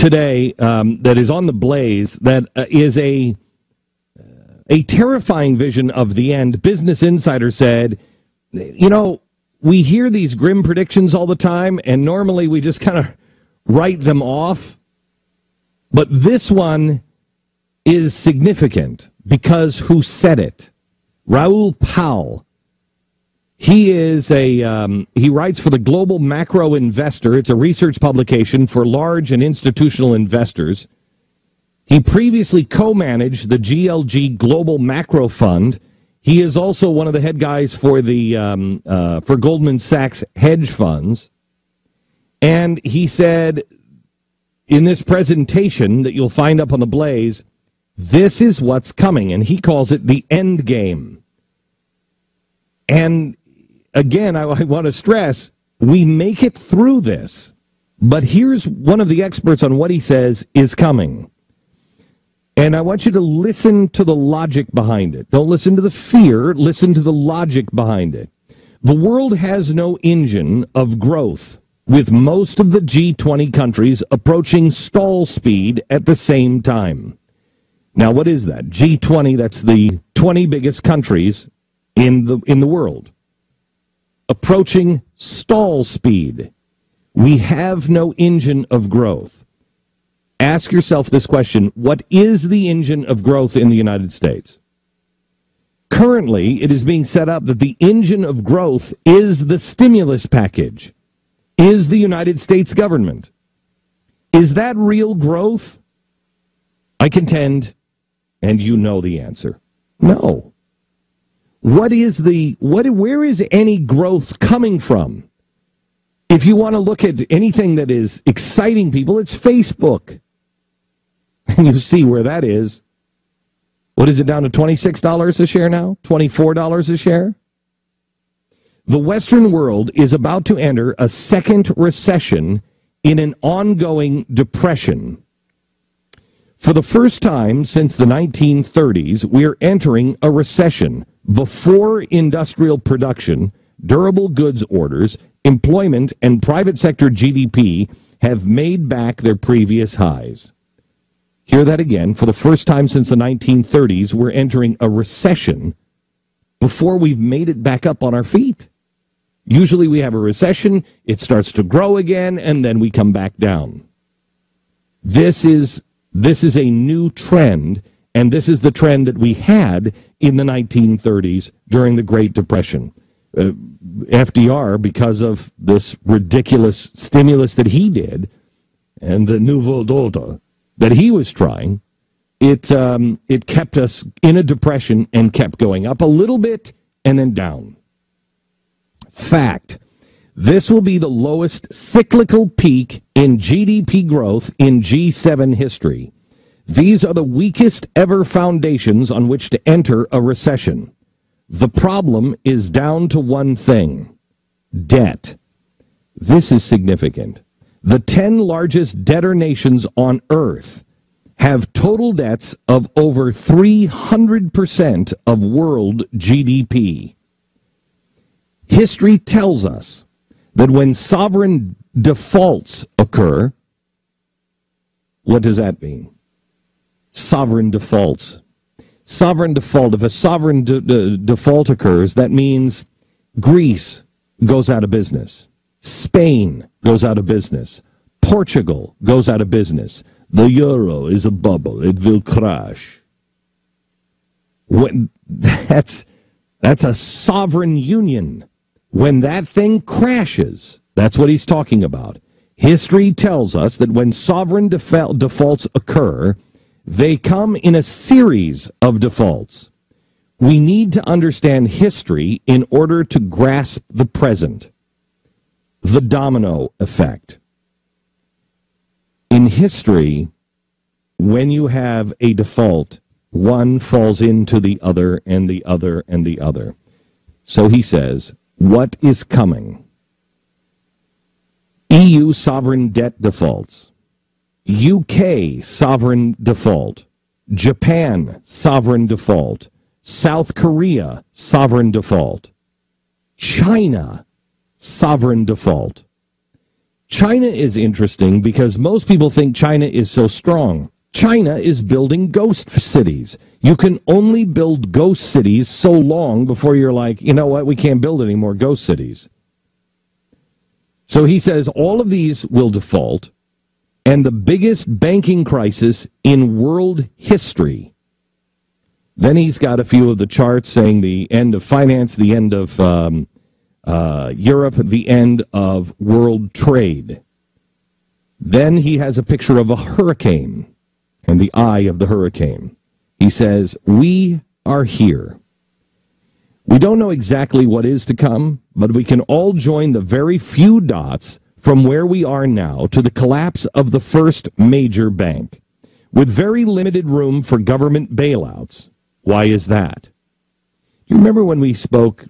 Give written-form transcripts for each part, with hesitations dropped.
today that is on the Blaze that is a terrifying vision of the end. Business Insider said, you know, we hear these grim predictions all the time, and normally we just kind of write them off. But this one is significant because who said it? Raoul Pal. He is he writes for the Global Macro Investor. It's a research publication for large and institutional investors. He previously co-managed the GLG Global Macro Fund. He is also one of the head guys for the for Goldman Sachs hedge funds. And he said in this presentation that you'll find up on the Blaze, this is what's coming, and he calls it the end game. And again, I want to stress, we make it through this. But here's one of the experts on what he says is coming. And I want you to listen to the logic behind it. Don't listen to the fear, listen to the logic behind it. The world has no engine of growth, with most of the G20 countries approaching stall speed at the same time. Now, what is that? G20, that's the 20 biggest countries in the world. Approaching stall speed. We have no engine of growth. Ask yourself this question: what is the engine of growth in the United States? Currently, it is being set up that the engine of growth is the stimulus package, is the United States government. Is that real growth? I contend, and you know the answer, no. Where is any growth coming from? If you want to look at anything that is exciting people, it's Facebook. And you see where that is. What is it, down to $26 a share now? $24 a share? The Western world is about to enter a second recession in an ongoing depression. For the first time since the 1930s, we are entering a recession. Before industrial production, durable goods orders, employment, and private sector GDP have made back their previous highs. Hear that again. For the first time since the 1930s, we're entering a recession before we've made it back up on our feet. Usually we have a recession, it starts to grow again, and then we come back down. This is a new trend, and this is the trend that we had in the 1930s during the Great Depression. FDR, because of this ridiculous stimulus that he did, and the nouveau ordre that he was trying, it kept us in a depression and kept going up a little bit and then down. Fact, this will be the lowest cyclical peak in GDP growth in G7 history. These are the weakest ever foundations on which to enter a recession. The problem is down to one thing: debt. This is significant. The 10 largest debtor nations on Earth have total debts of over 300% of world GDP. History tells us that when sovereign defaults occur, what does that mean? Sovereign defaults. Sovereign default. If a sovereign default occurs, that means Greece goes out of business. Spain goes out of business. Portugal goes out of business. The euro is a bubble. It will crash. That's a sovereign union. When that thing crashes, that's what he's talking about. History tells us that when sovereign defaults occur, they come in a series of defaults. We need to understand history in order to grasp the present. The domino effect. In history, when you have a default, one falls into the other and the other and the other. So he says, what is coming? EU sovereign debt defaults. UK sovereign default. Japan sovereign default. South Korea sovereign default. China sovereign default. China is interesting because most people think China is so strong. China is building ghost cities. You can only build ghost cities so long before you're like, you know what, we can't build any more ghost cities. So he says all of these will default, and the biggest banking crisis in world history. Then he's got a few of the charts saying the end of finance, the end of Europe, the end of world trade. Then he has a picture of a hurricane and the eye of the hurricane. He says, we are here. We don't know exactly what is to come, but we can all join the very few dots from where we are now to the collapse of the first major bank, with very limited room for government bailouts. Why is that? You remember when we spoke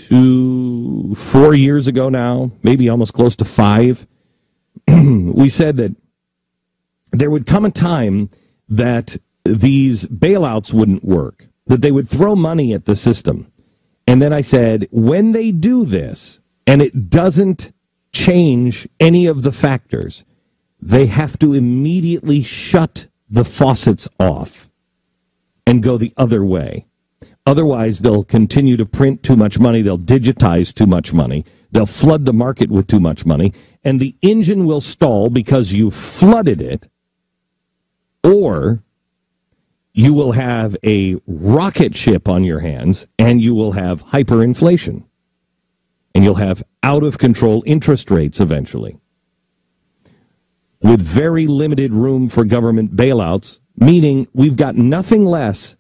4 years ago now, maybe almost close to 5? We said that there would come a time that these bailouts wouldn't work, that they would throw money at the system. And then I said, when they do this, and it doesn't change any of the factors, they have to immediately shut the faucets off and go the other way. Otherwise, they'll continue to print too much money, they'll digitize too much money, they'll flood the market with too much money, and the engine will stall because you flooded it, or you will have a rocket ship on your hands, and you will have hyperinflation. And you'll have out-of-control interest rates eventually. With very limited room for government bailouts, meaning we've got nothing left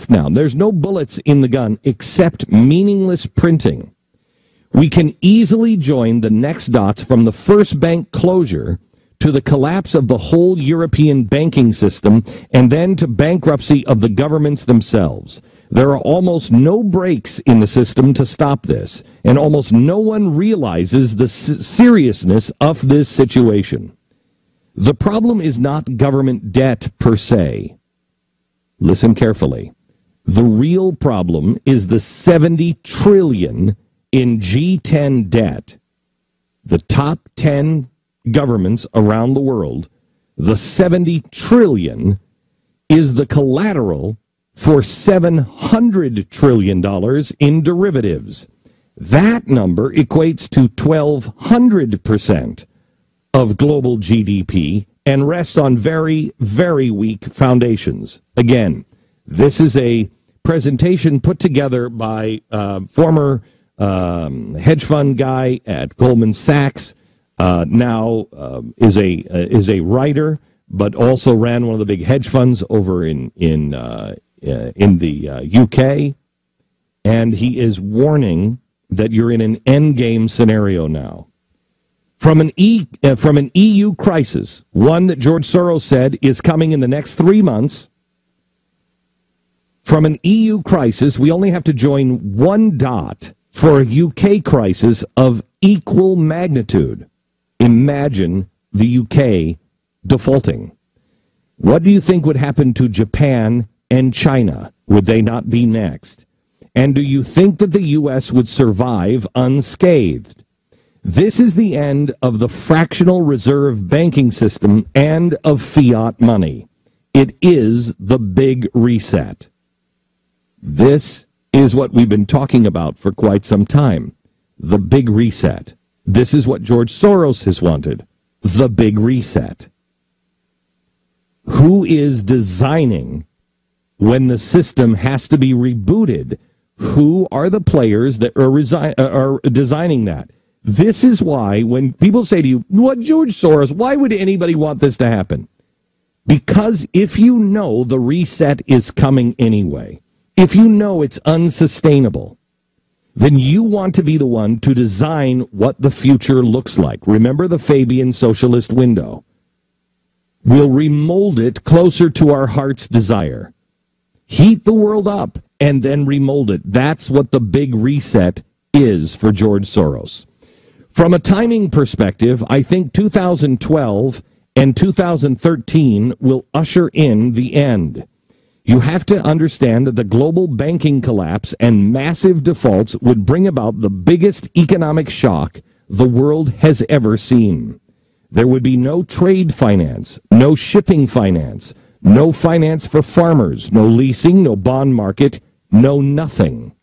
now. There's no bullets in the gun except meaningless printing. We can easily join the next dots from the first bank closure to the collapse of the whole European banking system, and then to bankruptcy of the governments themselves. There are almost no brakes in the system to stop this, and almost no one realizes the seriousness of this situation. The problem is not government debt per se. Listen carefully. The real problem is the $70 trillion in G10 debt. The top 10 governments around the world, the $70 trillion is the collateral for $700 trillion in derivatives. That number equates to 1,200% of global GDP and rests on very, very weak foundations. Again, this is a presentation put together by former hedge fund guy at Goldman Sachs, now is a writer, but also ran one of the big hedge funds over in the UK, and he is warning that you're in an endgame scenario now. From an EU crisis, one that George Soros said is coming in the next 3 months. From an EU crisis, we only have to join one dot for a UK crisis of equal magnitude. Imagine the UK defaulting. What do you think would happen to Japan and China? Would they not be next? And do you think that the U.S. would survive unscathed? This is the end of the fractional reserve banking system and of fiat money. It is the big reset. This is what we've been talking about for quite some time. The big reset. This is what George Soros has wanted. The big reset. Who is designing when the system has to be rebooted? Who are the players that are designing that? This is why when people say to you, what, George Soros, why would anybody want this to happen? Because if you know the reset is coming anyway, if you know it's unsustainable, then you want to be the one to design what the future looks like. Remember the Fabian socialist window. We'll remold it closer to our heart's desire. Heat the world up and then remold it. That's what the big reset is for George Soros. From a timing perspective, I think 2012 and 2013 will usher in the end. You have to understand that the global banking collapse and massive defaults would bring about the biggest economic shock the world has ever seen. There would be no trade finance, no shipping finance, no finance for farmers, no leasing, no bond market, no nothing.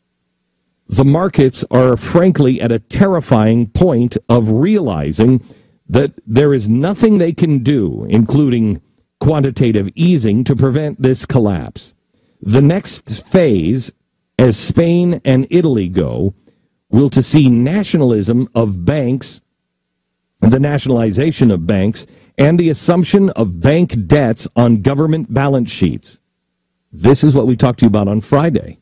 The markets are frankly at a terrifying point of realizing that there is nothing they can do, including quantitative easing, to prevent this collapse. The next phase, as Spain and Italy go, will to see nationalism of banks, the nationalization of banks, and the assumption of bank debts on government balance sheets. This is what we talked to you about on Friday.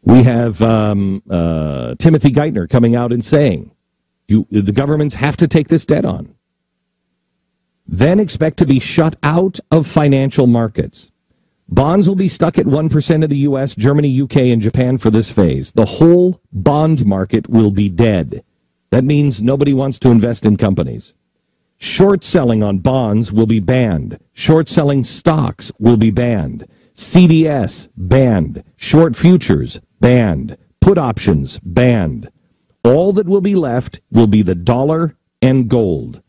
We have Timothy Geithner coming out and saying, the governments have to take this debt on. Then expect to be shut out of financial markets. Bonds will be stuck at 1% of the U.S., Germany, UK, and Japan for this phase. The whole bond market will be dead. That means nobody wants to invest in companies. Short selling on bonds will be banned. Short selling stocks will be banned. CDS, banned. Short futures, banned. Put options, banned. All that will be left will be the dollar and gold.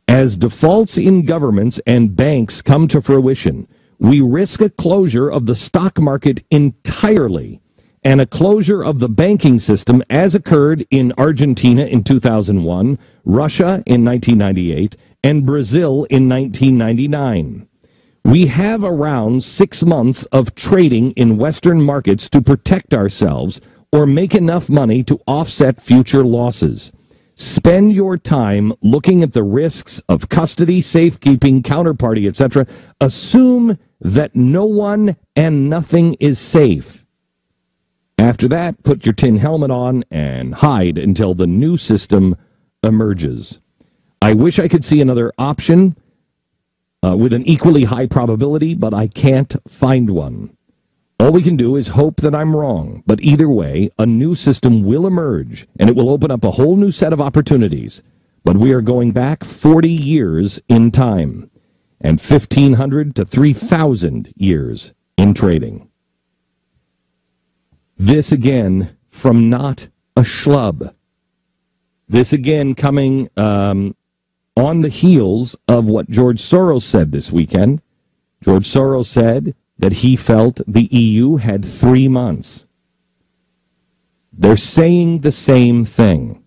As defaults in governments and banks come to fruition, we risk a closure of the stock market entirely and a closure of the banking system as occurred in Argentina in 2001, Russia in 1998, and Brazil in 1999. We have around 6 months of trading in Western markets to protect ourselves or make enough money to offset future losses. Spend your time looking at the risks of custody, safekeeping, counterparty, etc. Assume that no one and nothing is safe. After that, put your tin helmet on and hide until the new system emerges. I wish I could see another option with an equally high probability, but I can't find one. All we can do is hope that I'm wrong, but either way, a new system will emerge, and it will open up a whole new set of opportunities. But we are going back 40 years in time, and 1,500 to 3,000 years in trading. This again from Not a Schlub. This again coming on the heels of what George Soros said this weekend. George Soros said that he felt the EU had 3 months. They're saying the same thing.